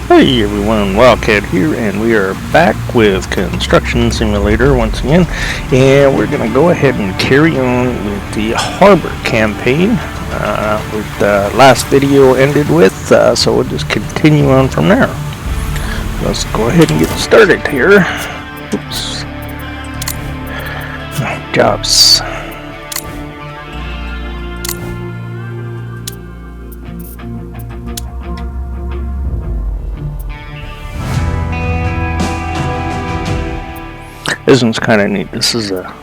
Hey everyone, Wildcat here, and we are back with Construction Simulator once again, and we're going to go ahead and carry on with the Harbor campaign, with the last video ended with, so we'll just continue on from there. Let's go ahead and get started here. Oops. Jobs. This one's kind of neat. This is a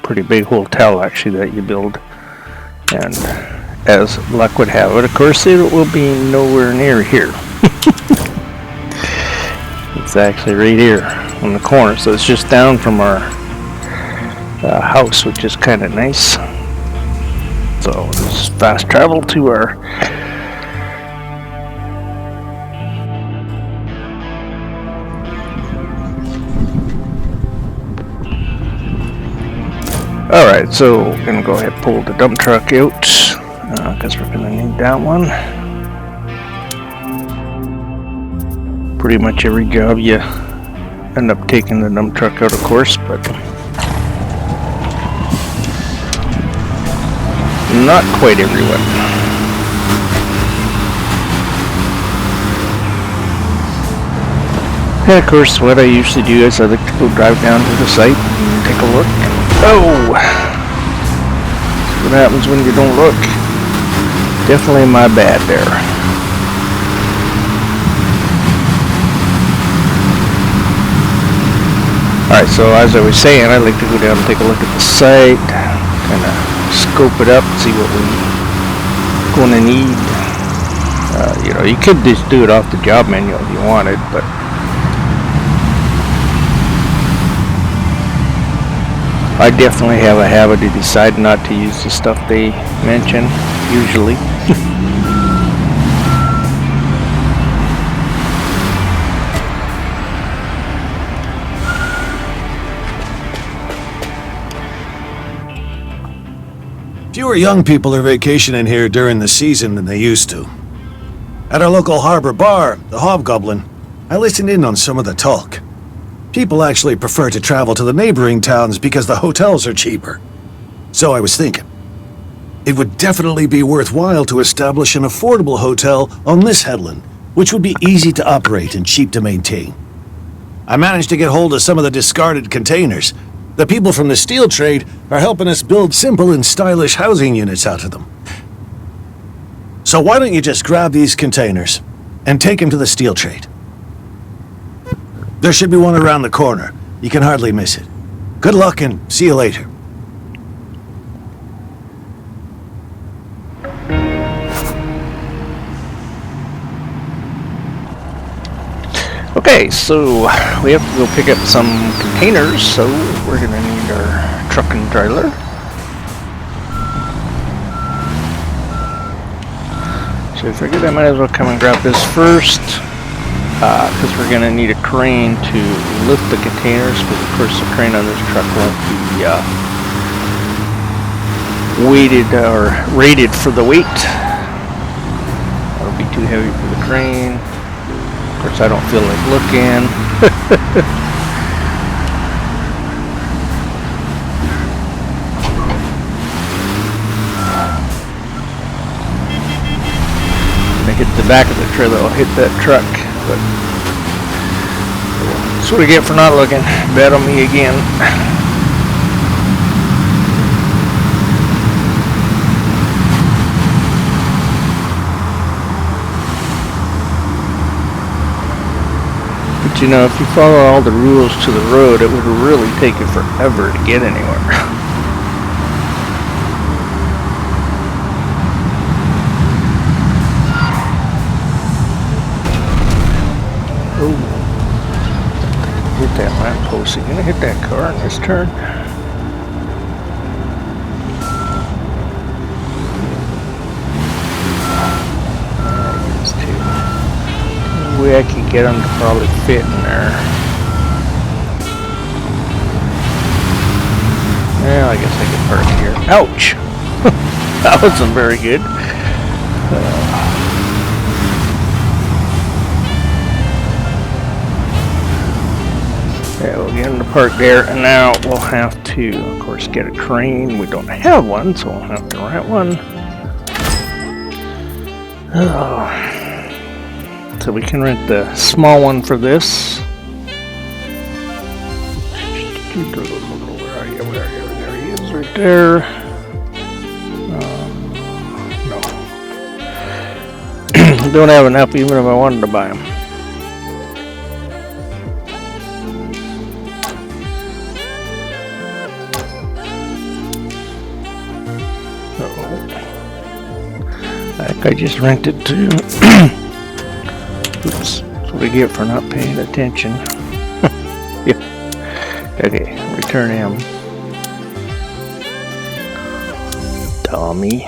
pretty big hotel actually that you build, and as luck would have it, of course, it will be nowhere near here. It's actually right here on the corner, so it's just down from our house, which is kind of nice. So let's fast travel to our Alright, so we're going to go ahead and pull the dump truck out, because we're going to need that one. Pretty much every job you end up taking the dump truck out, of course, but not quite everyone. And of course, what I usually do is I like to go drive down to the site and take a look. Oh! See what happens when you don't look. Definitely my bad there. Alright, so as I was saying, I like to go down and take a look at the site, kind of scope it up, see what we're going to need. You could just do it off the job manual if you wanted, but I definitely have a habit to decide not to use the stuff they mention, usually. Fewer young people are vacationing here during the season than they used to. At our local harbor bar, the Hobgoblin, I listened in on some of the talk. People actually prefer to travel to the neighboring towns because the hotels are cheaper. So I was thinking, it would definitely be worthwhile to establish an affordable hotel on this headland, which would be easy to operate and cheap to maintain. I managed to get hold of some of the discarded containers. The people from the steel trade are helping us build simple and stylish housing units out of them. So why don't you just grab these containers and take them to the steel trade? There should be one around the corner. You can hardly miss it. Good luck and see you later. Okay, so we have to go pick up some containers, so we're going to need our truck and trailer. So I figured I might as well come and grab this first, because we're going to need a crane to lift the containers, because of course the crane on this truck won't be weighted or rated for the weight. That'll be too heavy for the crane. Of course, I don't feel like looking. When I hit the back of the trailer, I'll hit that truck. But that's what I get for not looking. Bet on me again. But if you follow all the rules to the road, it would really take you forever to get anywhere. Oh, hit that lamppost. Are you gonna hit that car in this turn? Way I can get them to probably fit in there. Well, I guess I can park here. Ouch! That wasn't very good. park there, and now we'll have to, of course, get a crane. We don't have one, so we'll have to rent one. Oh. So we can rent the small one for this. Where are you? Where are you? There he is, right there. No. Don't have enough even if I wanted to buy them. I think I just rented two. Oops, that's what we get for not paying attention. Yeah. Okay, return him. Dummy.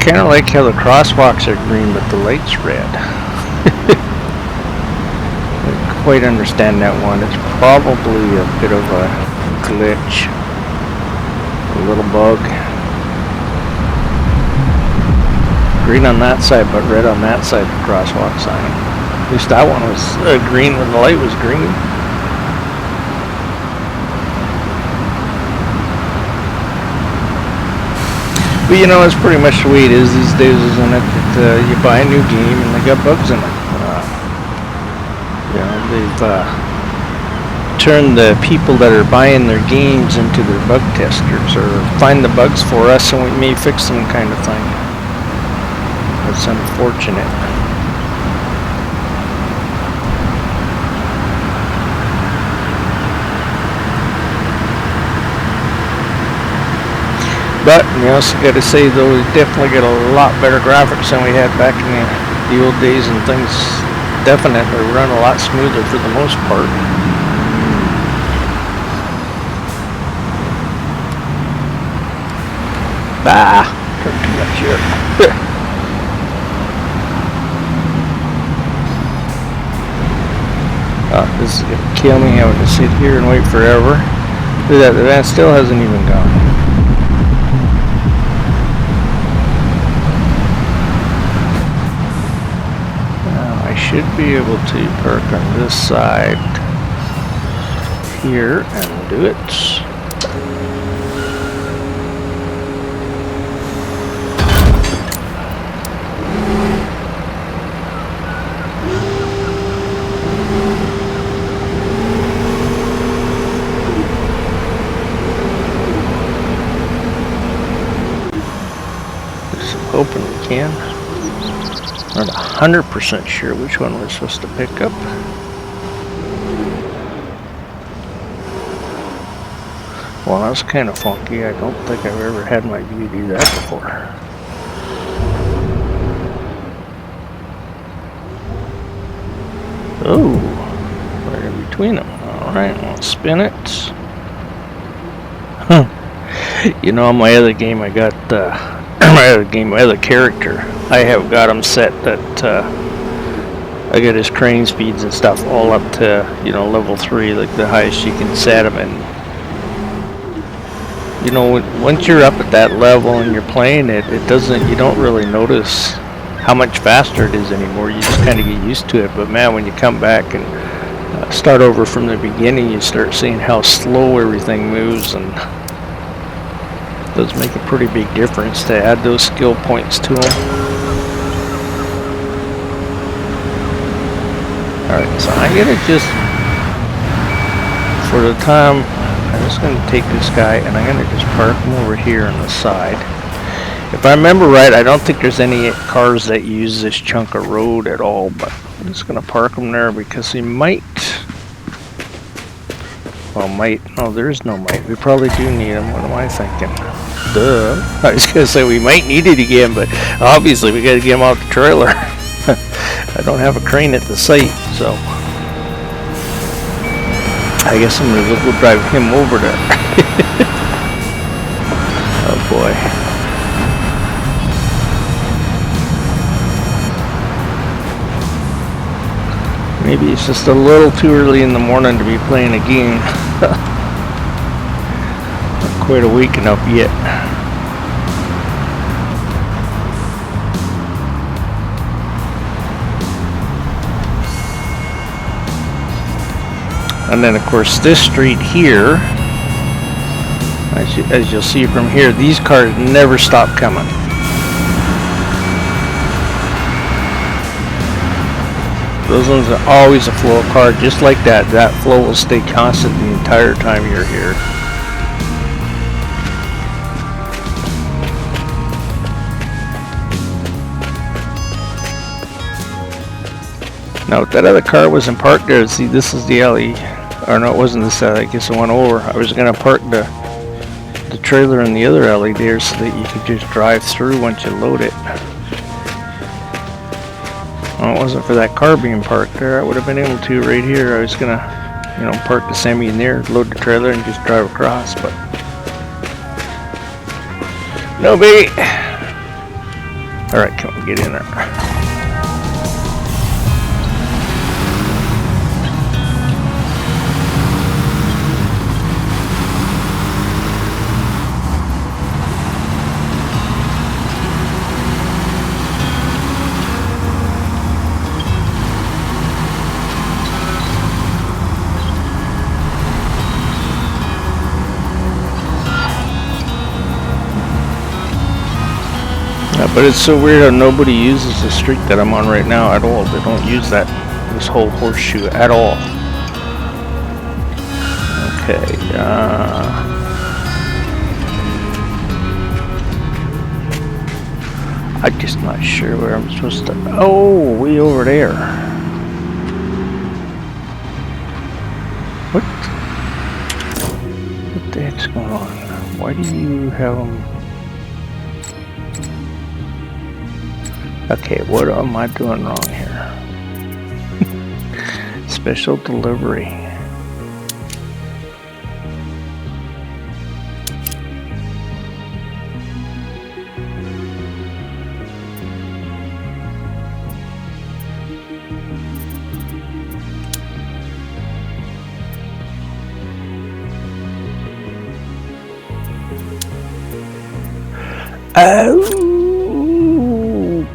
Kind of like how the crosswalks are green but the light's red. I don't quite understand that one. It's probably a bit of a glitch. A little bug. Green on that side but red on that side of the crosswalk sign. At least that one was green when the light was green. But you know, it's pretty much the way it is these days, isn't it? That you buy a new game and they got bugs in it. You know, they've turned the people that are buying their games into their bug testers, or find the bugs for us and we may fix them kind of thing. That's unfortunate. But, you know, so gotta say though, we definitely get a lot better graphics than we had back in the old days, and things definitely run a lot smoother for the most part. Bah! Took too much here. Oh, this is gonna kill me having to sit here and wait forever. Look at that, the van still hasn't even gone. Should be able to park on this side here and do it. Just hoping we can. Not 100% sure which one we're supposed to pick up. Well, that's kind of funky. I don't think I've ever had my view do that before. Oh, right in between them. Alright, I'll spin it. Huh. You know, on my other game I got my other character, I have got him set that I got his crane speeds and stuff all up to, you know, level 3, like the highest you can set him. And you know, once you're up at that level and you're playing it, you don't really notice how much faster it is anymore. You just kind of get used to it. But man, when you come back and start over from the beginning, you start seeing how slow everything moves, and it does make a pretty big difference to add those skill points to them. Alright, so I'm gonna just, for the time, I'm just gonna take this guy and I'm gonna just park him over here on the side. If I remember right, I don't think there's any cars that use this chunk of road at all, but I'm just gonna park him there because he might, well, no, there is no might. We probably do need him. What am I thinking? Duh. I was gonna say we might need it again, but obviously we gotta get him out the trailer. I don't have a crane at the site, so. I guess I'm gonna go drive him over there. Oh boy. Maybe it's just a little too early in the morning to be playing a game. Not quite awake enough yet. And then of course this street here, as you'll see from here, these cars never stop coming. Those ones are always a flow of car, just like that. That flow will stay constant the entire time you're here. Now, if that other car wasn't parked there, see, this is the alley. Or no, it wasn't this alley. I guess it went over. I was going to park the trailer in the other alley there so that you could just drive through once you load it. Well, it wasn't for that car being parked there. I would have been able to right here. I was going to, you know, park the semi in there, load the trailer, and just drive across. But no bait. All right, come on, get in there. But it's so weird how nobody uses the street that I'm on right now at all. They don't use this whole horseshoe at all. Okay, I'm just not sure where I'm supposed to. Oh, way over there. What the heck's going on? Why do you have them? Okay, what am I doing wrong here? Special delivery.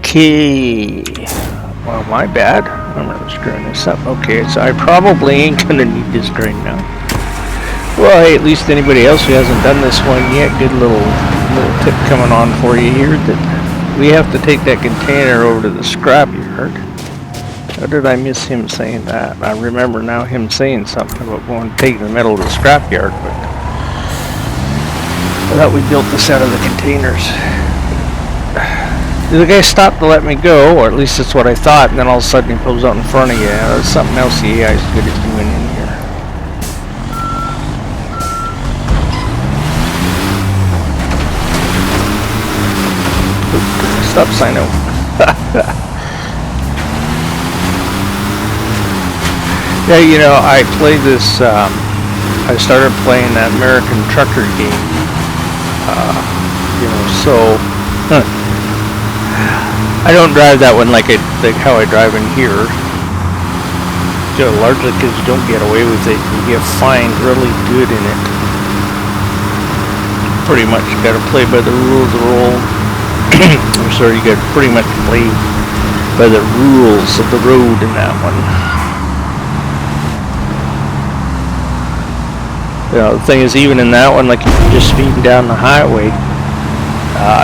Okay. Well, my bad. I'm really screwing this up. Okay, so I probably ain't gonna need this grain now. Well, hey, at least anybody else who hasn't done this one yet, good little tip coming on for you here, that we have to take that container over to the scrapyard. How did I miss him saying that? I remember now him saying something about going to take the metal to the scrapyard, but I thought we built this out of the containers. The guy stopped to let me go, or at least that's what I thought, and then all of a sudden he pulls out in front of you. That's something else the AI is good at doing in here. Stop sign out. Yeah, you know, I played this, I started playing that American Trucker game. You know, so I don't drive that one like how I drive in here. You know, largely because you don't get away with it. You get fined really good in it. Pretty much you got to play by the rules of the road. I'm sorry, you got to pretty much play by the rules of the road in that one. You know, the thing is, even in that one, like if you're just speeding down the highway,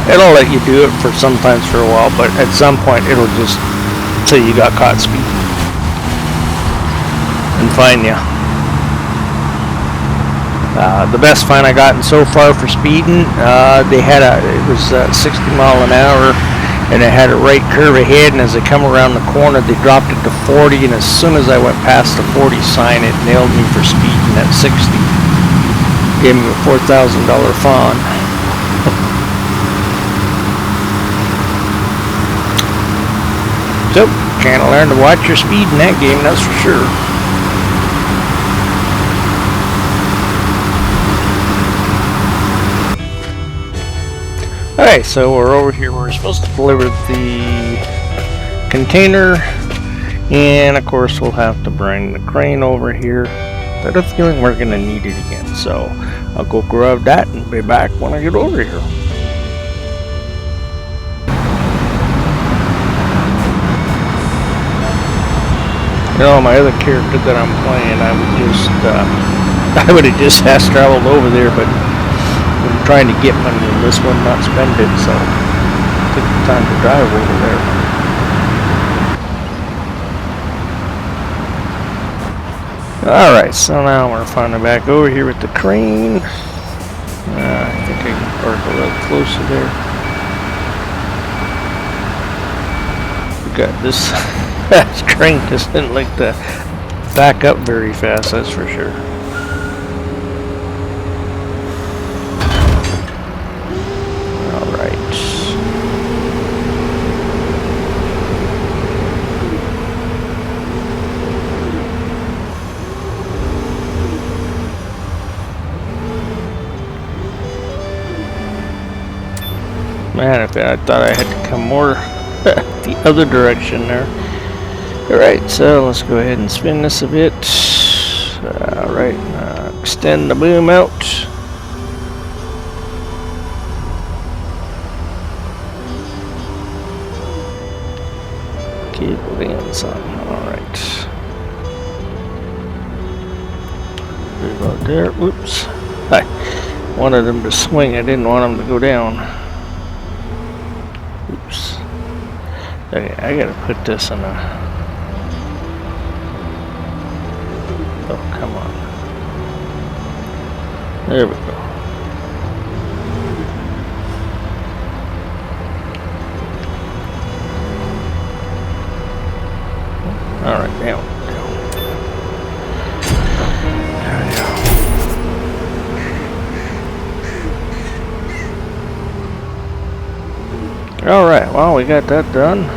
it'll let you do it for sometimes for a while, but at some point it'll just say you got caught speeding and fine you. The best fine I gotten so far for speeding, it was 60 mile an hour, and it had a right curve ahead, and as they come around the corner they dropped it to 40, and as soon as I went past the 40 sign it nailed me for speeding at 60. Gave me a $4,000 fine. So, can't learn to watch your speed in that game, that's for sure. Okay, so we're over here. We're supposed to deliver the container, and of course we'll have to bring the crane over here. But I have a feeling we're gonna need it again, so I'll go grab that and be back when I get over here. You know, my other character that I'm playing, I would have just fast traveled over there, but I'm trying to get money in this one, not spend it, so took the time to drive over there. Alright, so now we're finally back over here with the crane. I think I can park a little closer there. We got this. This crane doesn't like to back up very fast, that's for sure. Alright. Man, I thought I had to come more the other direction there. Alright, so let's go ahead and spin this a bit. Alright, extend the boom out. Cable in some. Alright. About there. Whoops. I wanted them to swing, I didn't want them to go down. Oops. Okay, I gotta put this in a... Oh, come on. There we go. Alright, down. Alright, well, we got that done.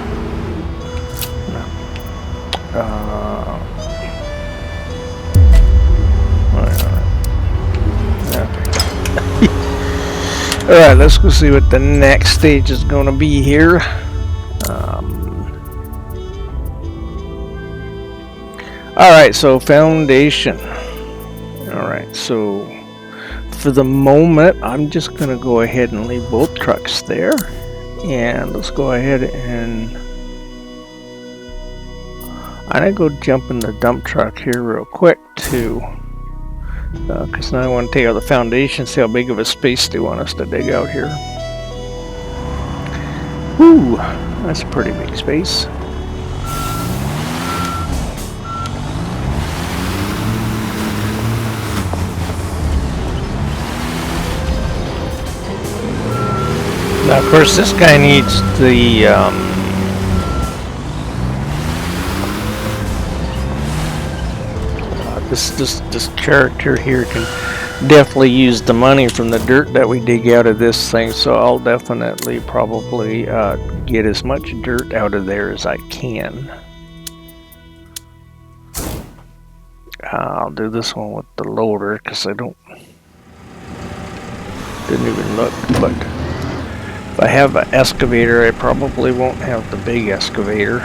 Alright, let's go see what the next stage is going to be here. Alright, so foundation. Alright, so for the moment, I'm just going to go ahead and leave both trucks there. And let's go ahead and... I'm going to go jump in the dump truck here real quick too. Because now I want to take out the foundation, see how big of a space they want us to dig out here. Whew, that's a pretty big space. Now, of course, this guy needs the this character here can definitely use the money from the dirt that we dig out of this thing, so I'll definitely probably get as much dirt out of there as I can. I'll do this one with the loader because I didn't even look, but if I have an excavator, I probably won't have the big excavator.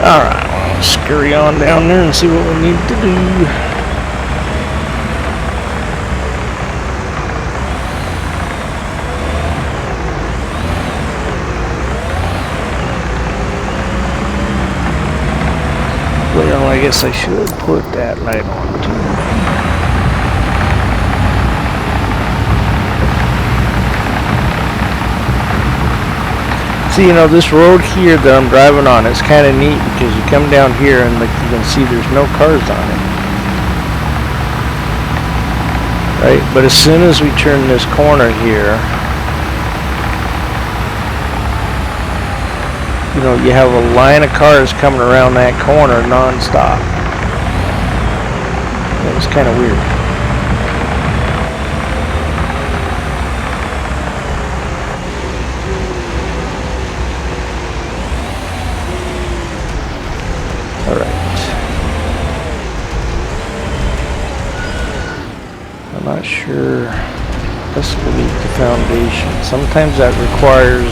Alright, well, let's scurry on down there and see what we need to do. Well, I guess I should put that light on too. See, you know, this road here that I'm driving on is kind of neat because you come down here and like you can see there's no cars on it. Right? But as soon as we turn this corner here, you know, you have a line of cars coming around that corner non-stop. It's kind of weird. I'm not sure. Excavate the foundation. Sometimes that requires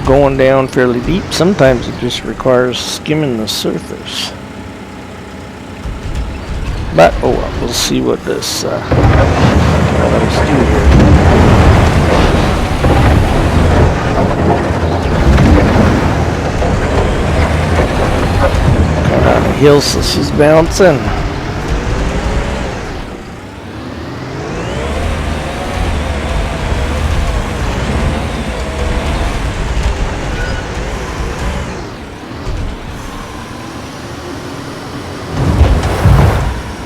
going down fairly deep. Sometimes it just requires skimming the surface. But oh well, we'll see what this let us do here. Kind of on the hill, so she's bouncing.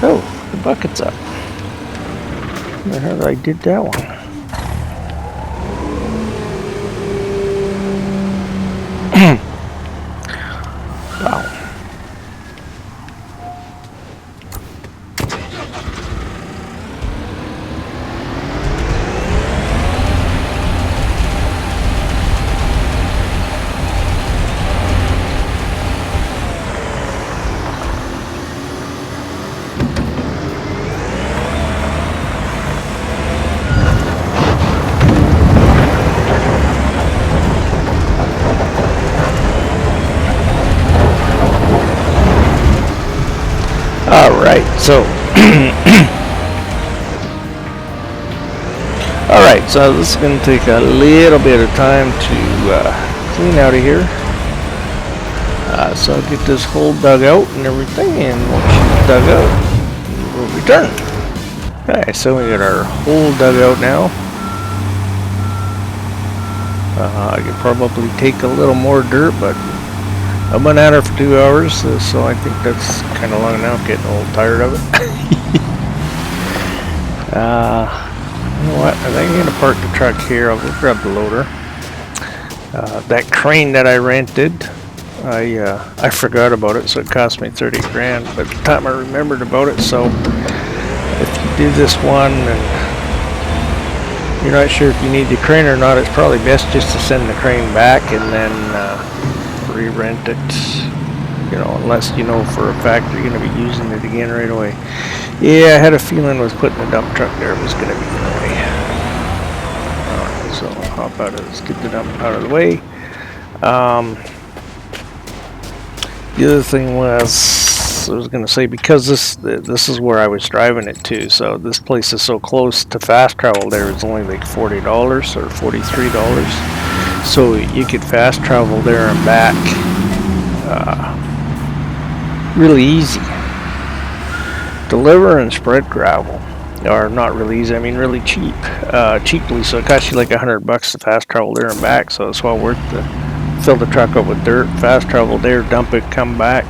Oh, the bucket's up. I wonder how I did that one. Wow. Alright, so alright, so this is going to take a little bit of time to clean out of here. So I'll get this hole dug out and everything, and once it's dug out, we'll return. Okay, so we got our hole dug out now. I could probably take a little more dirt, but I've been at her for 2 hours, so I think that's kind of long enough. Getting a little tired of it. You know what? I think I'm gonna park the truck here. I'll go grab the loader. That crane that I rented, I forgot about it, so it cost me 30 grand. But at the time I remembered about it, so if you do this one and you're not sure if you need the crane or not, it's probably best just to send the crane back and then re-rent it, you know, unless you know for a fact you're going to be using it again right away. Yeah, I had a feeling with putting the dump truck there was going to be in the way. Alright, so I'll hop out of this, get the dump out of the way. The other thing was, I was going to say, because this is where I was driving it to, so this place is so close to fast travel there, it's only like $40 or $43. So you could fast travel there and back really easy. Deliver and spread gravel are not really easy, I mean really cheap, cheaply, so it costs you like $100 to fast travel there and back, so it's well worth to fill the truck up with dirt, fast travel there, dump it, come back.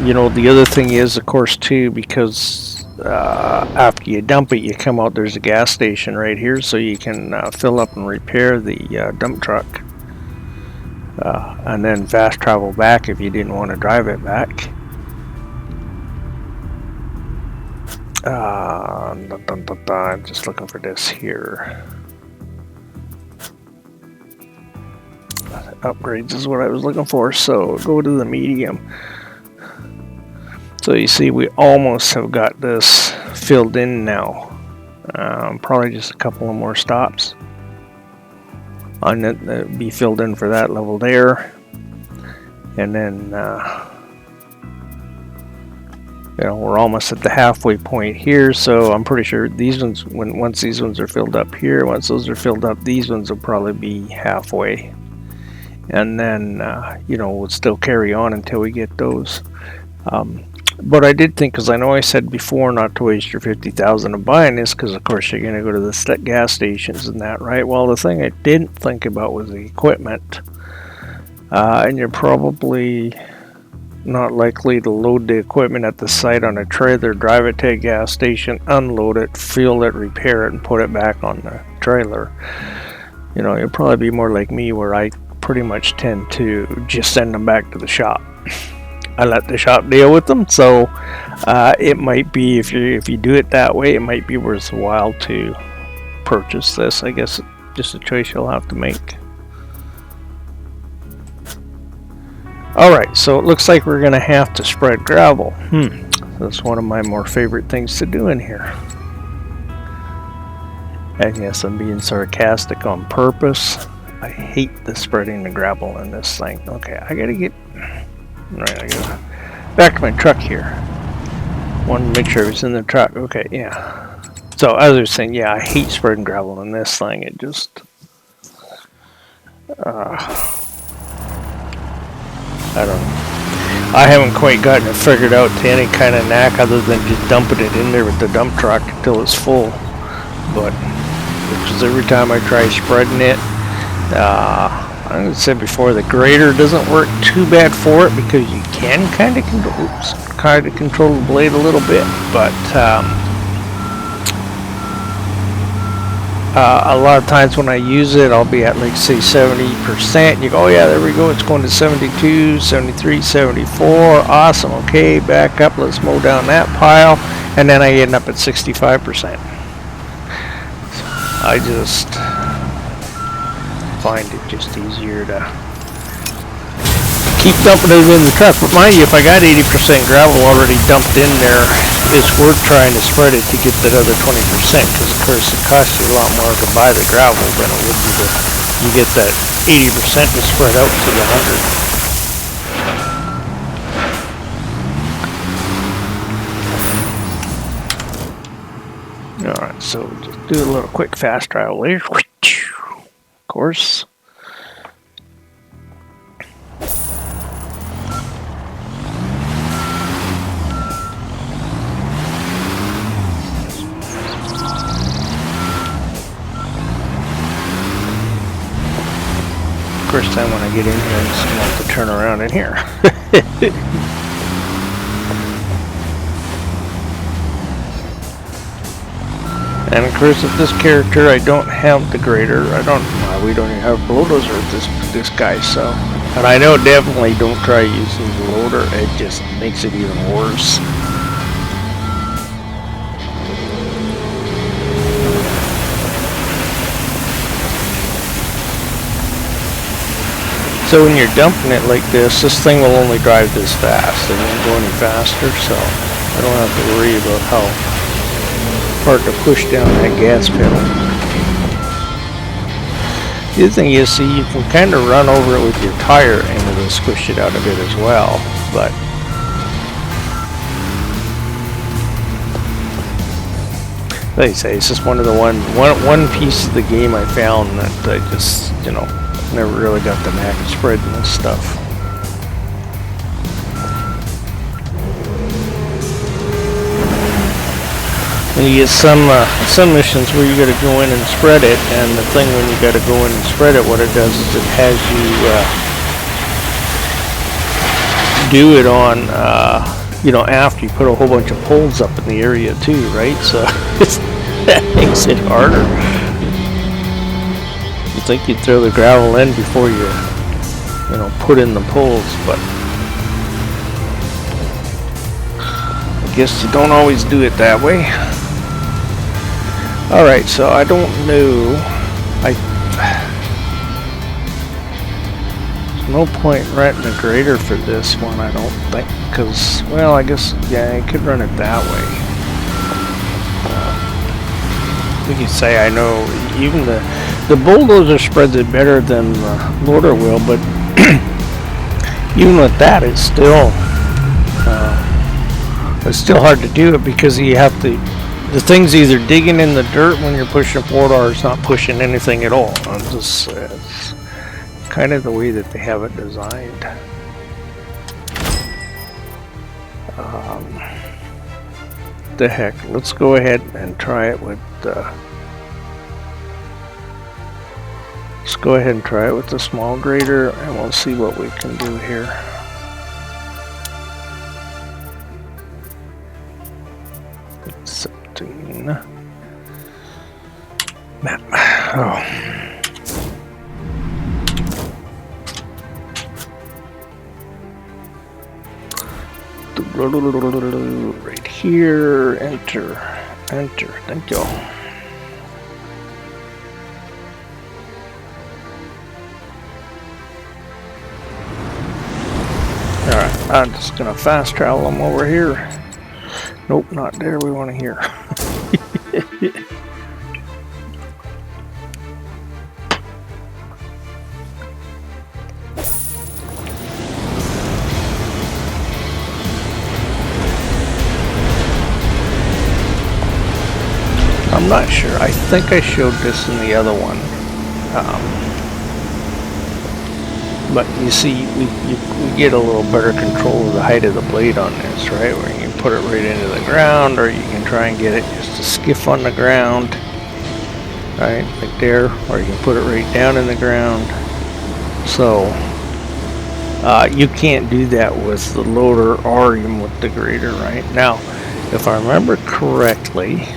You know, the other thing is, of course, too, because after you dump it, you come out, there's a gas station right here, so you can fill up and repair the dump truck, and then fast travel back if you didn't want to drive it back. I'm just looking for this here. Upgrades is what I was looking for, so go to the medium. So you see we almost have got this filled in now. Probably just a couple of more stops on it, be filled in for that level there, and then you know, we're almost at the halfway point here, so I'm pretty sure these ones, once these ones are filled up here, once those are filled up, these ones will probably be halfway, and then you know, we'll still carry on until we get those. But I did think, because I know I said before not to waste your $50,000 of buying this, because of course you're going to go to the gas stations and that, right? Well, the thing I didn't think about was the equipment, and you're probably not likely to load the equipment at the site on a trailer, drive it to a gas station, unload it, fuel it, repair it, and put it back on the trailer. You know, you'll probably be more like me, where I pretty much tend to just send them back to the shop. I let the shop deal with them, so it might be, if you do it that way, it might be worthwhile to purchase this. I guess just a choice you'll have to make. Alright, so it looks like we're gonna have to spread gravel. That's one of my more favorite things to do in here. And yes, I'm being sarcastic on purpose. I hate the spreading the gravel in this thing. Okay, I gotta get... Alright, I gotta... Back to my truck here. Wanted to make sure it was in the truck. Okay, yeah. So, as I was saying, yeah, I hate spreading gravel in this thing. It just... I don't know. I haven't quite gotten it figured out to any kind of knack other than just dumping it in there with the dump truck until it's full. But... Because every time I try spreading it, I said before, the grader doesn't work too bad for it because you can kind of control the blade a little bit, but a lot of times when I use it, I'll be at like say 70%. You go, oh yeah, there we go, it's going to 72, 73, 74, awesome, okay, back up, let's mow down that pile, and then I end up at 65%. I just find it just easier to keep dumping it in the truck. But mind you, if I got 80% gravel already dumped in there, it's worth trying to spread it to get that other 20%, because of course it costs you a lot more to buy the gravel than it would be to you get that 80% to spread out to the 100. Alright, so just do a little quick fast travel here. Of course. First time when I get in here, I just want to turn around in here. And of course, with this character, I don't have the grader. We don't even have bulldozer with this guy. So, and I know definitely don't try using the loader. It just makes it even worse. So when you're dumping it like this thing will only drive this fast. It won't go any faster. So I don't have to worry about how hard to push down that gas pedal. The other thing is, see, you can kind of run over it with your tire and it'll squish it out a bit as well, but like I say, it's just one of the one piece of the game I found that I just, never really got the knack of spreading this stuff. And you get some missions where you got to go in and spread it, and the thing when you got to go in and spread it, what it does is it has you do it on, after you put a whole bunch of poles up in the area too, right? So that makes it harder. You think you'd throw the gravel in before you, put in the poles, but I guess you don't always do it that way. Alright, so I don't know. There's no point renting a grader for this one, I don't think, because, well, I guess, yeah, I could run it that way. You could say, I know, even the bulldozer spreads it better than the loader will, but even with that, it's still hard to do it because you have to. The thing's either digging in the dirt when you're pushing forward, or it's not pushing anything at all. It's kind of the way that they have it designed. The heck, let's go ahead and try it with. Let's go ahead and try it with the small grader, and we'll see what we can do here. Map. Oh. Right here. Enter. Thank you. Alright, I'm just gonna fast travel them over here. Nope, not there. We want to hear. I'm not sure. I think I showed this in the other one. But you see, we get a little better control of the height of the blade on this, right? Where you can put it right into the ground, or you can try and get it just to skiff on the ground, right? Like there, or you can put it right down in the ground. So, you can't do that with the loader or even with the grader, right? Now, if I remember correctly,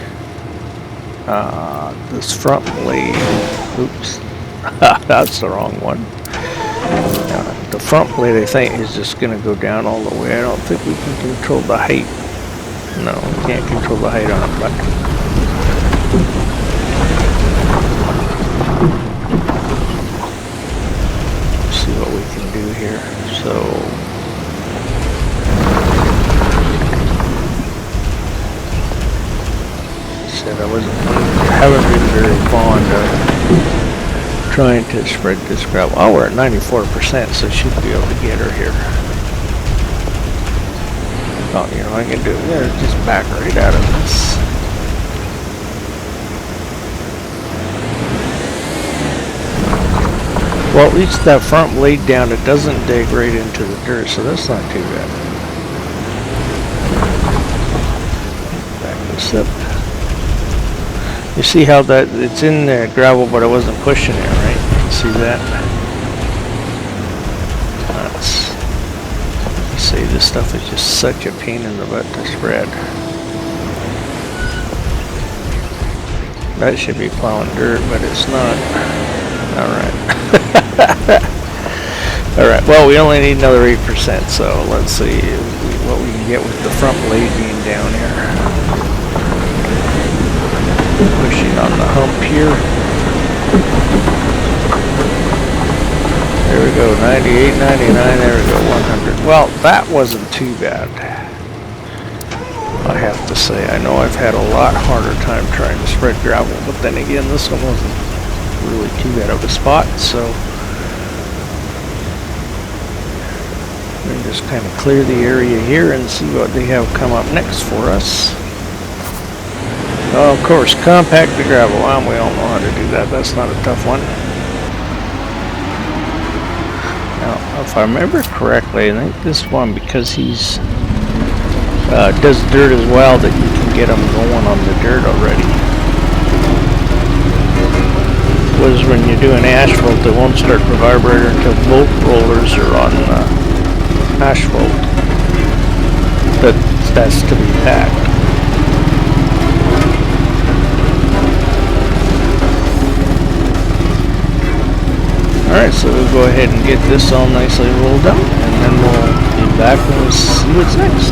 this front blade, oops, that's the wrong one. The front blade, I think, is just going to go down all the way. I don't think we can control the height. No, we can't control the height on it, but let's see what we can do here. So, I said I haven't been very fond of trying to spread this gravel. Oh, we're at 94%, so should be able to get her here. Oh, you know, I can do it. Yeah, just back right out of this. Well, at least that front blade down, it doesn't dig right into the dirt, so that's not too bad. Back this up. You see how that it's in the gravel, but I wasn't pushing it, right? You see that? That's, you see, this stuff is just such a pain in the butt to spread. That should be plowing dirt, but it's not. Alright. Alright, well, we only need another 8%, so let's see what we can get with the front blade being down here. Pushing on the hump here. There we go, 98, 99, there we go, 100. Well, that wasn't too bad, I have to say. I know I've had a lot harder time trying to spread gravel, but then again, this one wasn't really too bad of a spot, so we can just kind of clear the area here and see what they have come up next for us. Oh, of course, compact the gravel. Well, we all know how to do that. That's not a tough one. Now, if I remember correctly, I think this one, because he's does dirt as well, that you can get him going on the dirt already. Was when you're doing asphalt, it won't start the vibrator until both rollers are on asphalt. That's to be packed. Alright, so we'll go ahead and get this all nicely rolled up, and then we'll be back and we'll see what's next.